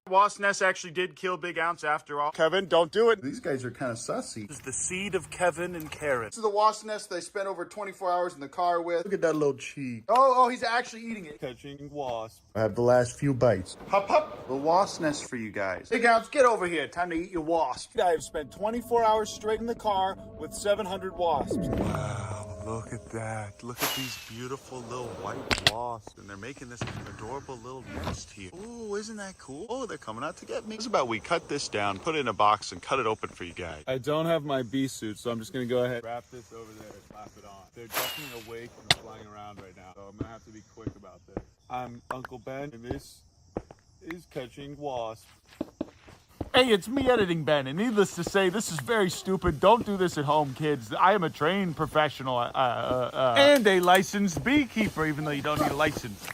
Wasp nest actually did kill Big Ounce after all. Kevin, don't do it. These guys are kind of sussy. This is the seed of Kevin and Karen. This is the wasp nest they spent over 24 hours in the car with. Look at that little cheek. Oh, he's actually eating it. Catching wasp. I have the last few bites. Hop, hop. The wasp nest for you guys. Big Ounce, get over here. Time to eat your wasp. I have spent 24 hours straight in the car with 700 wasps. Wow. Look at that. Look at these beautiful little white wasps. And they're making this adorable little nest here. Oh, isn't that cool? Oh, they're coming out to get me. This is about we cut this down, put it in a box, and cut it open for you guys. I don't have my bee suit, so I'm just going to go ahead, wrap this over there, and slap it on. They're definitely awake and flying around right now, so I'm going to have to be quick about this. I'm Uncle Ben, and this is catching wasps. Hey, it's me, Editing Ben, and needless to say, this is very stupid. Don't do this at home, kids. I am a trained professional and a licensed beekeeper, even though you don't need a license.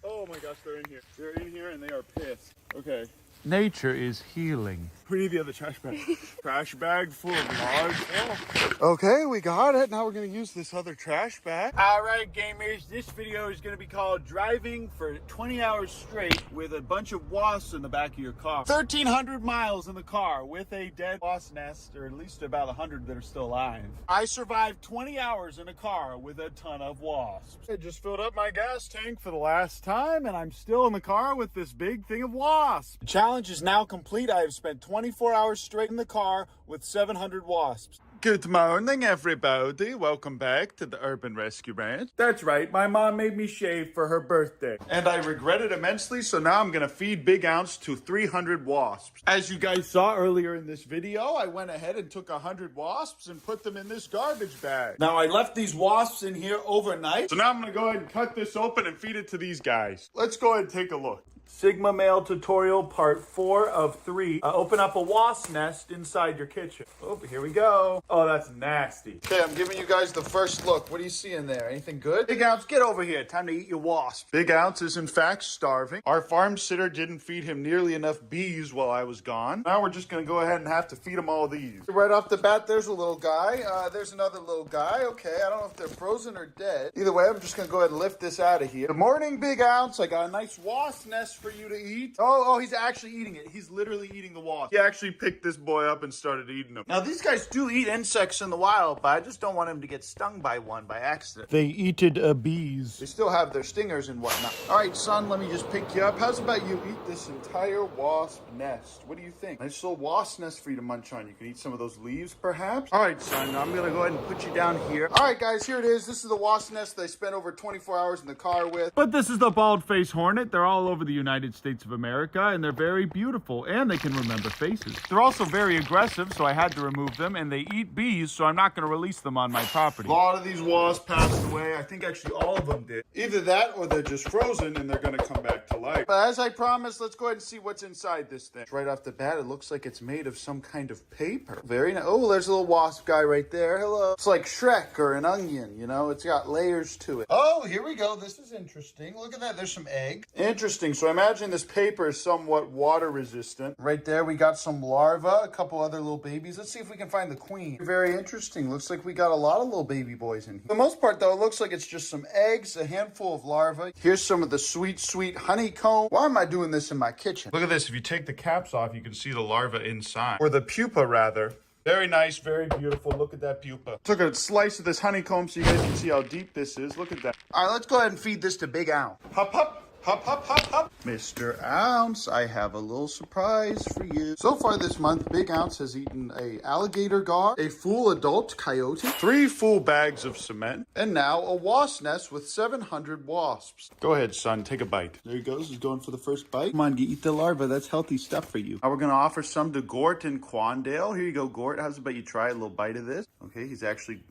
Oh my gosh, they're in here. They're in here and they are pissed. Okay. Nature is healing. We need the other trash bag. Trash bag full of large. Oh. Okay, we got it. Now we're going to use this other trash bag. All right, gamers. This video is going to be called Driving for 20 Hours Straight with a bunch of wasps in the back of your car. 1,300 miles in the car with a dead wasp nest, or at least about 100 that are still alive. I survived 20 hours in a car with a ton of wasps. I just filled up my gas tank for the last time, and I'm still in the car with this big thing of wasps. The challenge is now complete. I have spent 24 hours straight in the car with 700 wasps. Good morning, everybody. Welcome back to the Urban Rescue Ranch. That's right, my mom made me shave for her birthday. And I regret it immensely, so now I'm gonna feed Big Ounce to 300 wasps. As you guys saw earlier in this video, I went ahead and took 100 wasps and put them in this garbage bag. Now, I left these wasps in here overnight, so now I'm gonna go ahead and cut this open and feed it to these guys. Let's go ahead and take a look. Sigma Male tutorial part 4 of 3. Open up a wasp nest inside your kitchen. Oh, here we go. Oh, that's nasty. Okay, I'm giving you guys the first look. What do you see in there? Anything good? Big Ounce, get over here. Time to eat your wasp. Big Ounce is in fact starving. Our farm sitter didn't feed him nearly enough bees while I was gone. Now we're just gonna go ahead and have to feed him all these. Right off the bat, there's a little guy. There's another little guy. Okay, I don't know if they're frozen or dead. Either way, I'm just gonna go ahead and lift this out of here. Good morning, Big Ounce. I got a nice wasp nest for you to eat. Oh, he's actually eating it. He's literally eating the wasp. He actually picked this boy up and started eating him. Now, these guys do eat insects in the wild, but I just don't want him to get stung by one by accident. They eated bees. They still have their stingers and whatnot. All right, son, let me just pick you up. How's about you eat this entire wasp nest? What do you think? Nice little wasp nest for you to munch on. You can eat some of those leaves, perhaps? All right, son, I'm gonna go ahead and put you down here. All right, guys, here it is. This is the wasp nest they spent over 24 hours in the car with. But this is the bald-faced hornet. They're all over the United States of America, and they're very beautiful, and they can remember faces. They're also very aggressive, so I had to remove them, and they eat bees, so I'm not going to release them on my property. A lot of these wasps passed away. I think actually all of them did. Either that, or they're just frozen, and they're going to come back to life. But as I promised, let's go ahead and see what's inside this thing. Right off the bat, it looks like it's made of some kind of paper. Very nice. Oh, there's a little wasp guy right there. Hello. It's like Shrek or an onion, you know? It's got layers to it. Oh, here we go. This is interesting. Look at that. There's some egg. Interesting. So I imagine this paper is somewhat water resistant. Right there, we got some larvae, a couple other little babies. Let's see if we can find the queen. Very interesting. Looks like we got a lot of little baby boys in here. For the most part, though, it looks like it's just some eggs, a handful of larvae. Here's some of the sweet, sweet honeycomb. Why am I doing this in my kitchen? Look at this. If you take the caps off, you can see the larva inside. Or the pupa, rather. Very nice, very beautiful. Look at that pupa. Took a slice of this honeycomb so you guys can see how deep this is. Look at that. All right, let's go ahead and feed this to Big Ounce. Hop, hop. Hop, hop, hop, hop. Mr. Ounce, I have a little surprise for you. So far this month, Big Ounce has eaten a alligator gar, a full adult coyote, 3 full bags of cement, and now a wasp nest with 700 wasps. Go ahead, son, take a bite. There he goes, he's going for the first bite. Come on, eat the larva, that's healthy stuff for you. Now we're gonna offer some to Gort and Quandale. Here you go, Gort, how's about you try a little bite of this? Okay, he's actually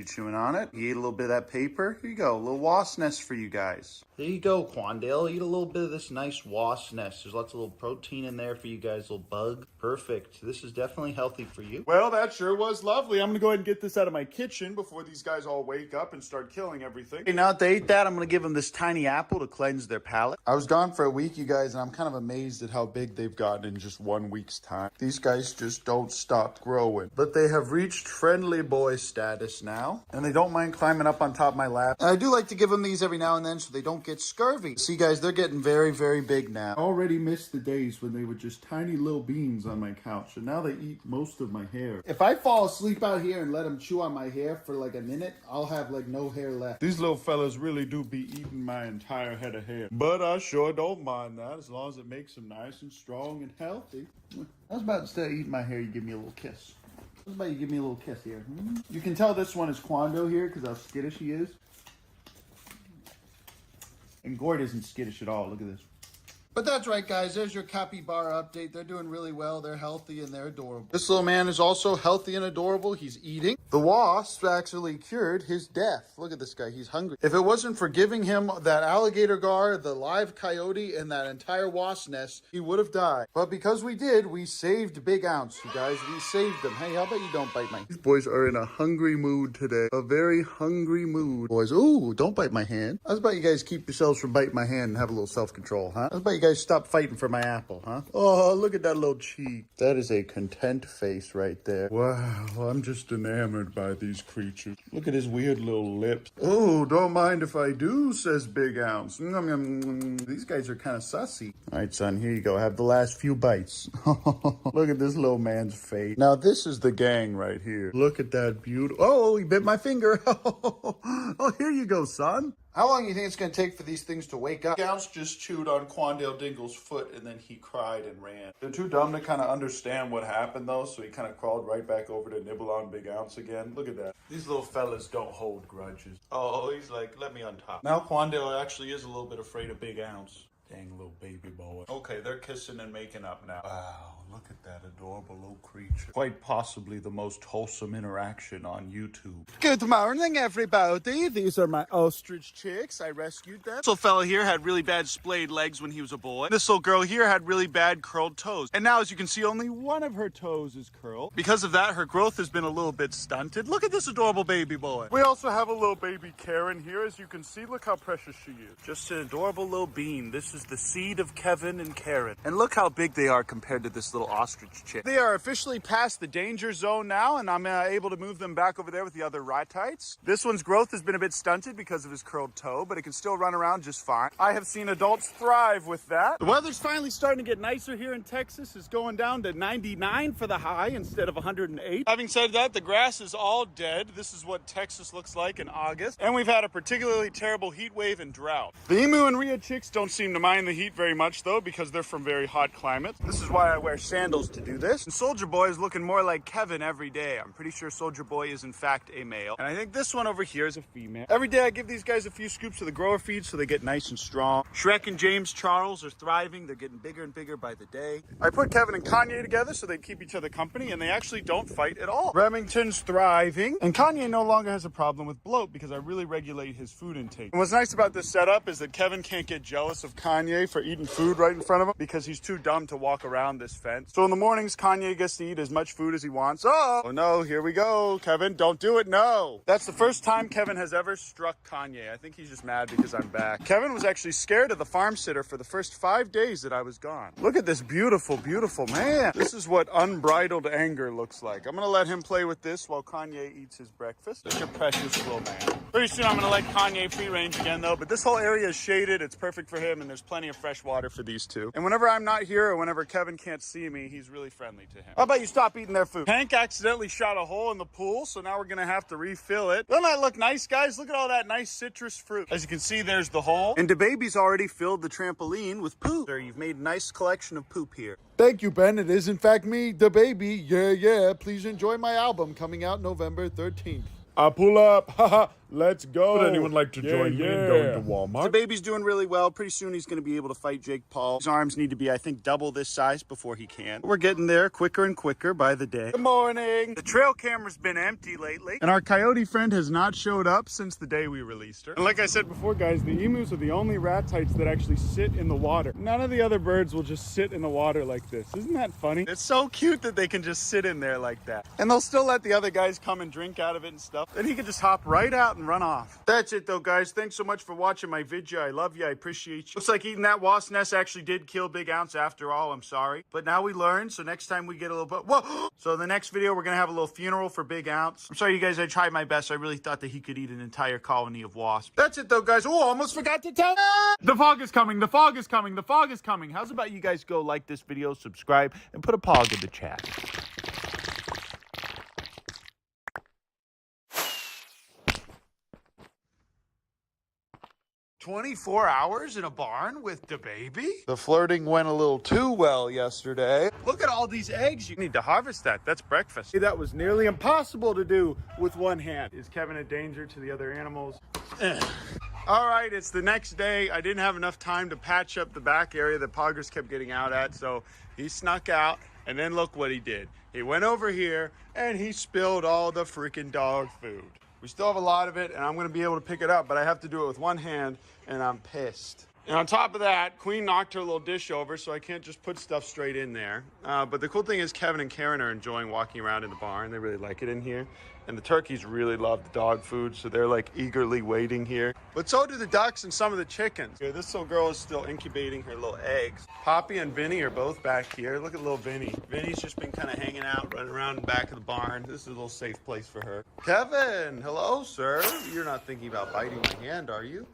chewing on it. He ate a little bit of that paper. Here you go, a little wasp nest for you guys. There you go, Quandale. Eat a little bit of this nice wasp nest. There's lots of little protein in there for you guys, little bug. Perfect. This is definitely healthy for you. Well, that sure was lovely. I'm going to go ahead and get this out of my kitchen before these guys all wake up and start killing everything. Okay, now that they ate that, I'm going to give them this tiny apple to cleanse their palate. I was gone for a week, you guys, and I'm kind of amazed at how big they've gotten in just 1 week's time. These guys just don't stop growing. But they have reached friendly boy status. this now. And they don't mind climbing up on top of my lap. And I do like to give them these every now and then so they don't get scurvy. See guys, they're getting very, very big now. I already missed the days when they were just tiny little beans on my couch. And now they eat most of my hair. If I fall asleep out here and let them chew on my hair for like a minute, I'll have like no hair left. These little fellas really do be eating my entire head of hair. But I sure don't mind that as long as it makes them nice and strong and healthy. How's about instead of eating my hair, you give me a little kiss? How's about you give me a little kiss here? You can tell this one is Quando here because how skittish he is. And Gord isn't skittish at all. Look at this. But that's right, guys. There's your capybara update. They're doing really well. They're healthy and they're adorable. This little man is also healthy and adorable. He's eating. The wasp actually cured his death. Look at this guy. He's hungry. If it wasn't for giving him that alligator gar, the live coyote, and that entire wasp nest, he would have died. But because we did, we saved Big Ounce, you guys. We saved them. Hey, how about you don't bite my... These boys are in a hungry mood today. A very hungry mood. Boys, ooh, don't bite my hand. How's about you guys keep yourselves from biting my hand and have a little self-control, huh? How's about you guys stop fighting for my apple, huh? Oh, look at that little cheek. That is a content face right there. Wow, I'm just enamored by these creatures. Look at his weird little lips. Oh, don't mind if I do, says Big Ounce. These guys are kind of sussy. All right, son, here you go. Have the last few bites. Look at this little man's face. Now, this is the gang right here. Look at that beautiful... Oh, he bit my finger. Oh, here you go, son. How long do you think it's going to take for these things to wake up? Ounce just chewed on Quandale Dingle's foot and then he cried and ran. They're too dumb to kind of understand what happened though, so he kind of crawled right back over to nibble on Big Ounce again. Look at that. These little fellas don't hold grudges. Oh, he's like, let me on top. Now Quandale actually is a little bit afraid of Big Ounce. Dang little baby boy. Okay, they're kissing and making up now. Wow, look at that adorable little creature. Quite possibly the most wholesome interaction on YouTube. Good morning, everybody. These are my ostrich chicks. I rescued them. This little fella here had really bad splayed legs when he was a boy. This little girl here had really bad curled toes. And now, as you can see, only one of her toes is curled. Because of that, her growth has been a little bit stunted. Look at this adorable baby boy. We also have a little baby Karen here. As you can see, look how precious she is. Just an adorable little bean. This is the seed of Kevin and Karen. And look how big they are compared to this little ostrich chick. They are officially past the danger zone now, and I'm able to move them back over there with the other ratites. This one's growth has been a bit stunted because of his curled toe, but it can still run around just fine. I have seen adults thrive with that. The weather's finally starting to get nicer here in Texas. It's going down to 99 for the high instead of 108. Having said that, the grass is all dead. This is what Texas looks like in August. And we've had a particularly terrible heat wave and drought. The emu and rhea chicks don't seem to mind the heat very much though, because they're from very hot climates. This is why I wear sandals to do this. And Soldier Boy is looking more like Kevin every day. I'm pretty sure Soldier Boy is in fact a male. And I think this one over here is a female. Every day I give these guys a few scoops of the grower feed so they get nice and strong. Shrek and James Charles are thriving. They're getting bigger and bigger by the day. I put Kevin and Kanye together so they keep each other company, and they actually don't fight at all. Remington's thriving, and Kanye no longer has a problem with bloat because I really regulate his food intake. And what's nice about this setup is that Kevin can't get jealous of Kanye for eating food right in front of him because he's too dumb to walk around this fence. So in the mornings, Kanye gets to eat as much food as he wants. Oh no, here we go. Kevin, don't do it. No. That's the first time Kevin has ever struck Kanye. I think he's just mad because I'm back. Kevin was actually scared of the farm sitter for the first 5 days that I was gone. Look at this beautiful, beautiful man. This is what unbridled anger looks like. I'm gonna let him play with this while Kanye eats his breakfast. Such a precious little man. Pretty soon I'm gonna let Kanye free range again though, but this whole area is shaded. It's perfect for him, and there's plenty of fresh water for these two. And whenever I'm not here or whenever Kevin can't see me, he's really friendly to him. How about you stop eating their food? Hank accidentally shot a hole in the pool, so now we're gonna have to refill it. Doesn't that look nice, guys? Look at all that nice citrus fruit. As you can see, there's the hole. And the baby's already filled the trampoline with poop. There, you've made a nice collection of poop here. Thank you, Ben. It is in fact me, the baby. Yeah. Please enjoy my album coming out November 13th. I pull up. Haha. Let's go. Would anyone like to join me in going to Walmart? The baby's doing really well. Pretty soon he's going to be able to fight Jake Paul. His arms need to be, I think, double this size before he can. We're getting there quicker and quicker by the day. Good morning. The trail camera's been empty lately, and our coyote friend has not showed up since the day we released her. And like I said before, guys, the emus are the only ratites that actually sit in the water. None of the other birds will just sit in the water like this. Isn't that funny? It's so cute that they can just sit in there like that. And they'll still let the other guys come and drink out of it and stuff. Then he can just hop right out out and run off. That's it though, guys. Thanks so much for watching my video. I love you. I appreciate you. Looks like eating that wasp nest actually did kill Big Ounce after all. I'm sorry. But now we learned, so next time we get a little bit... Whoa! So the next video, we're going to have a little funeral for Big Ounce. I'm sorry, you guys. I tried my best. I really thought that he could eat an entire colony of wasps. That's it though, guys. Oh, almost forgot to tell... The fog is coming. The fog is coming. The fog is coming. How's about you guys go like this video, subscribe, and put a pog in the chat. 24 hours in a barn with the baby? The flirting went a little too well yesterday. Look at all these eggs. You need to harvest that. That's breakfast. That was nearly impossible to do with one hand. Is Kevin a danger to the other animals? All right, it's the next day. I didn't have enough time to patch up the back area that Poggers kept getting out at, so he snuck out, and then look what he did. He went over here, and he spilled all the freaking dog food. We still have a lot of it, and I'm going to be able to pick it up, but I have to do it with one hand, and I'm pissed. And on top of that, Queen knocked her little dish over, so I can't just put stuff straight in there. But the cool thing is Kevin and Karen are enjoying walking around in the barn. They really like it in here. And the turkeys really love the dog food, so they're like eagerly waiting here. But so do the ducks and some of the chickens. Here, this little girl is still incubating her little eggs. Poppy and Vinny are both back here. Look at little Vinny. Vinny's just been kind of hanging out, running around in the back of the barn. This is a little safe place for her. Kevin, hello, sir. You're not thinking about biting my hand, are you?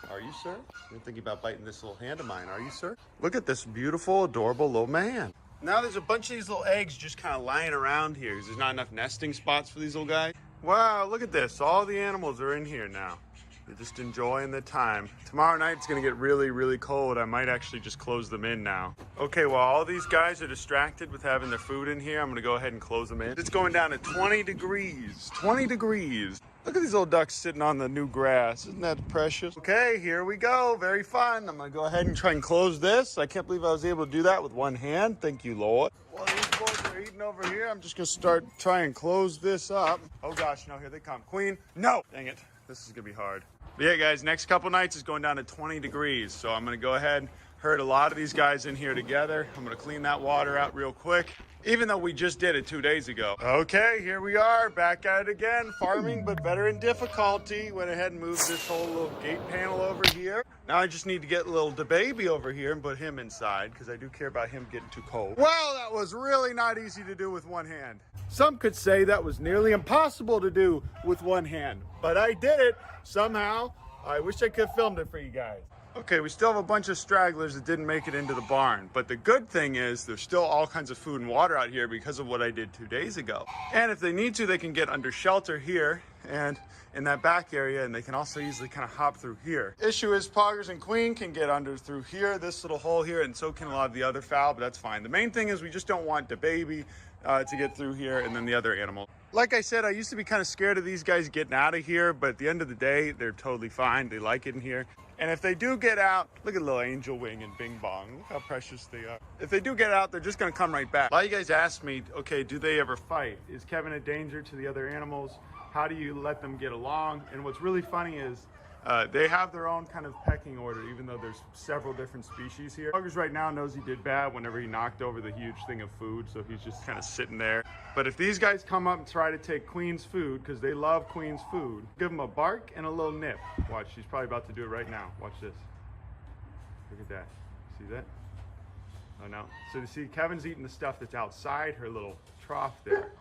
Are you, sir? You're thinking about biting this little hand of mine, are you, sir? Look at this beautiful, adorable little man. Now there's a bunch of these little eggs just kind of lying around here because there's not enough nesting spots for these little guys. Wow, look at this. All the animals are in here now. They're just enjoying the time. Tomorrow night it's going to get really, really cold. I might actually just close them in now. Okay, while all these guys are distracted with having their food in here, I'm going to go ahead and close them in. It's going down to 20 degrees. 20 degrees. Look at these little ducks sitting on the new grass. Isn't that precious? Okay, here we go. Very fun. I'm going to go ahead and try and close this. I can't believe I was able to do that with one hand. Thank you, Lord. While these boys are eating over here, I'm just going to try and close this up. Oh, gosh, no, here they come. Queen, no. Dang it. This is going to be hard. But yeah, guys, next couple nights is going down to 20 degrees. So I'm going to go ahead and herd a lot of these guys in here together. I'm going to clean that water out real quick, even though we just did it 2 days ago. Okay, here we are, back at it again. Farming, but better in difficulty. Went ahead and moved this whole little gate panel over here. Now I just need to get little DeBaby over here and put him inside, because I do care about him getting too cold. Well, that was really not easy to do with one hand. Some could say that was nearly impossible to do with one hand, but I did it somehow. I wish I could have filmed it for you guys. Okay, we still have a bunch of stragglers that didn't make it into the barn, but the good thing is there's still all kinds of food and water out here because of what I did 2 days ago. And if they need to, they can get under shelter here and in that back area, and they can also easily kind of hop through here. Issue is Poggers and Queen can get under through here, this little hole here, and so can a lot of the other fowl, but that's fine. The main thing is we just don't want the baby to get through here, and then the other animal. Like I said, I used to be kind of scared of these guys getting out of here, but at the end of the day, they're totally fine. They like it in here. And if they do get out, look at little Angel Wing and Bing Bong. Look how precious they are. If they do get out, they're just going to come right back. A lot of you guys asked me, okay, do they ever fight? Is Kevin a danger to the other animals? How do you let them get along? And what's really funny is they have their own kind of pecking order, even though there's several different species here. Poggers right now knows he did bad whenever he knocked over the huge thing of food, so he's just kind of sitting there. But if these guys come up and try to take Queen's food, because they love Queen's food, give them a bark and a little nip. Watch, she's probably about to do it right now. Watch this. Look at that. See that? Oh no. So you see, Kevin's eating the stuff that's outside her little trough there.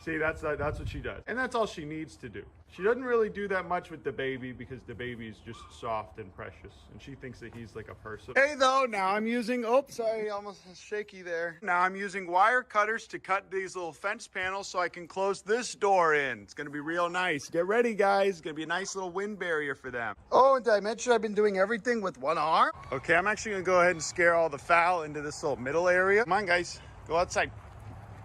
See, that's what she does. And that's all she needs to do. She doesn't really do that much with the baby because the baby is just soft and precious. And she thinks that he's like a person. Hey though, now I'm using, oops, sorry, almost shaky there. Now I'm using wire cutters to cut these little fence panels so I can close this door in. It's gonna be real nice. Get ready, guys. It's gonna be a nice little wind barrier for them. Oh, and did I mention I've been doing everything with one arm? Okay, I'm actually gonna go ahead and scare all the fowl into this little middle area. Come on, guys, go outside.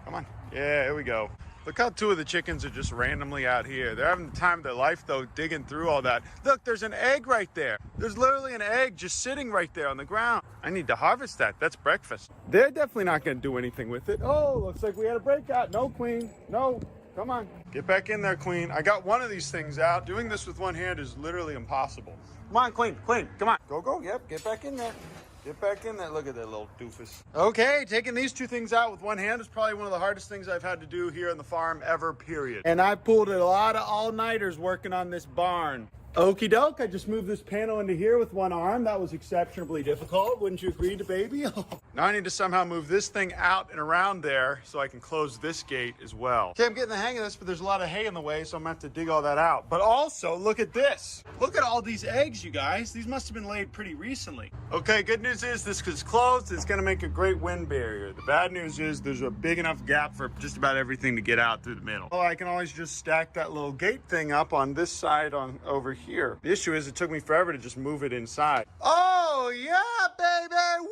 Come on, yeah, here we go. Look how 2 of the chickens are just randomly out here. They're having the time of their life, though, digging through all that. Look, there's an egg right there. There's literally an egg just sitting right there on the ground. I need to harvest that. That's breakfast. They're definitely not going to do anything with it. Oh, looks like we had a breakout. No, Queen. No. Come on. Get back in there, Queen. I got one of these things out. Doing this with one hand is literally impossible. Come on, Queen. Queen, come on. Go, go. Yep, get back in there. Get back in there. Look at that little doofus. Okay, taking these two things out with one hand is probably one of the hardest things I've had to do here on the farm ever, period. And I pulled a lot of all-nighters working on this barn. Okie doke, I just moved this panel into here with one arm. That was exceptionally difficult. Wouldn't you agree, baby? Now I need to somehow move this thing out and around there so I can close this gate as well. Okay, I'm getting the hang of this, but there's a lot of hay in the way, so I'm gonna have to dig all that out. But also, look at this. Look at all these eggs, you guys. These must have been laid pretty recently. Okay, good news is this is closed. It's gonna make a great wind barrier. The bad news is there's a big enough gap for just about everything to get out through the middle. Oh, I can always just stack that little gate thing up on this side on over here. The issue is it took me forever to just move it inside. Oh, yeah, baby, woo!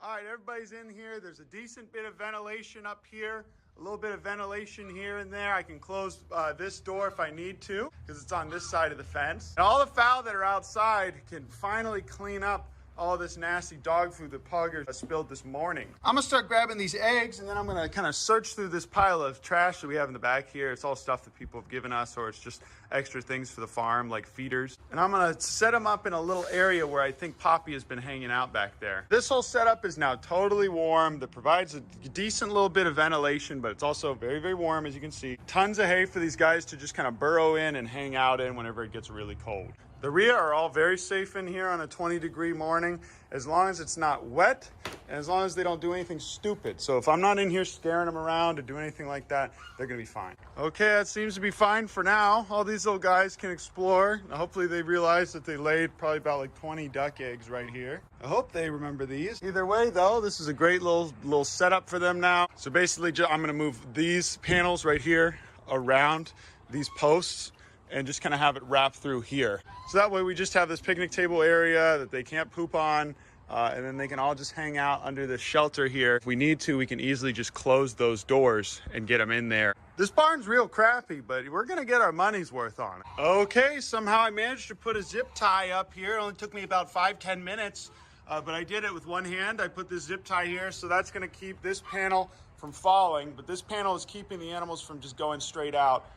All right, everybody's in here. There's a decent bit of ventilation up here, a little bit of ventilation here and there. I can close this door if I need to, because it's on this side of the fence. And all the fowl that are outside can finally clean up all this nasty dog food that Pugger spilled this morning. I'm gonna start grabbing these eggs, and then I'm gonna kind of search through this pile of trash that we have in the back here. It's all stuff that people have given us, or it's just extra things for the farm, like feeders. And I'm gonna set them up in a little area where I think Poppy has been hanging out back there. This whole setup is now totally warm. That provides a decent little bit of ventilation, but it's also very, very warm, as you can see. Tons of hay for these guys to just kind of burrow in and hang out in whenever it gets really cold. The rhea are all very safe in here on a 20-degree morning, as long as it's not wet and as long as they don't do anything stupid. So if I'm not in here scaring them around or doing anything like that, they're gonna be fine. Okay, that seems to be fine for now. All these little guys can explore. Hopefully they realize that they laid probably about like 20 duck eggs right here. I hope they remember these. Either way though, this is a great little setup for them now. So basically I'm gonna move these panels right here around these posts and just kind of have it wrap through here. So that way we just have this picnic table area that they can't poop on, and then they can all just hang out under the shelter here. If we need to, we can easily just close those doors and get them in there. This barn's real crappy, but we're gonna get our money's worth on it. Okay, somehow I managed to put a zip tie up here. It only took me about 5-10 minutes, but I did it with one hand. I put this zip tie here, so that's gonna keep this panel from falling, but this panel is keeping the animals from just going straight out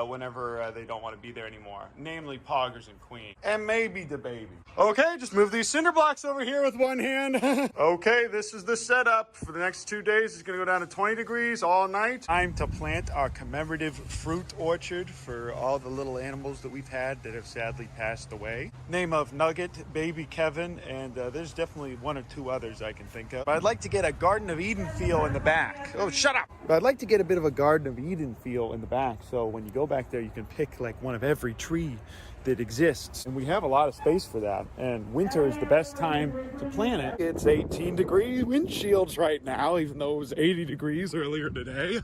whenever they don't want to be there anymore, namely Poggers and Queen, and maybe the baby. Okay, just move these cinder blocks over here with one hand. Okay, this is the setup for the next 2 days. It's gonna go down to 20 degrees all night. Time to plant our commemorative fruit orchard for all the little animals that we've had that have sadly passed away. Name of Nugget, Baby Kevin, and there's definitely 1 or 2 others I can think of. But I'd like to get a Garden of Eden feel in the back. Oh, shut up! But I'd like to get a bit of a Garden of Eden feel in the back, so when you go back there, you can pick like one of every tree that exists. And we have a lot of space for that. And winter is the best time to plant it. It's 18-degree windshields right now, even though it was 80 degrees earlier today.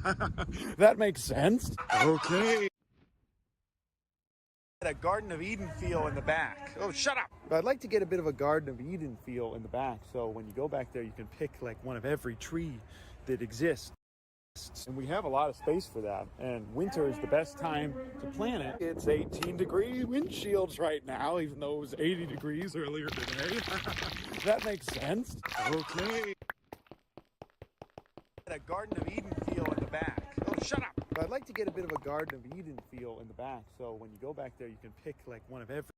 That makes sense. Okay. A Garden of Eden feel in the back. Oh, shut up! But I'd like to get a bit of a Garden of Eden feel in the back, so when you go back there, you can pick like one of every tree that exists. And we have a lot of space for that. And winter is the best time to plant it. It's 18-degree windshields right now, even though it was 80 degrees earlier today. That makes sense. Okay. A Garden of Eden feel in the back. Oh, shut up! But I'd like to get a bit of a Garden of Eden feel in the back, so when you go back there, you can pick like one of every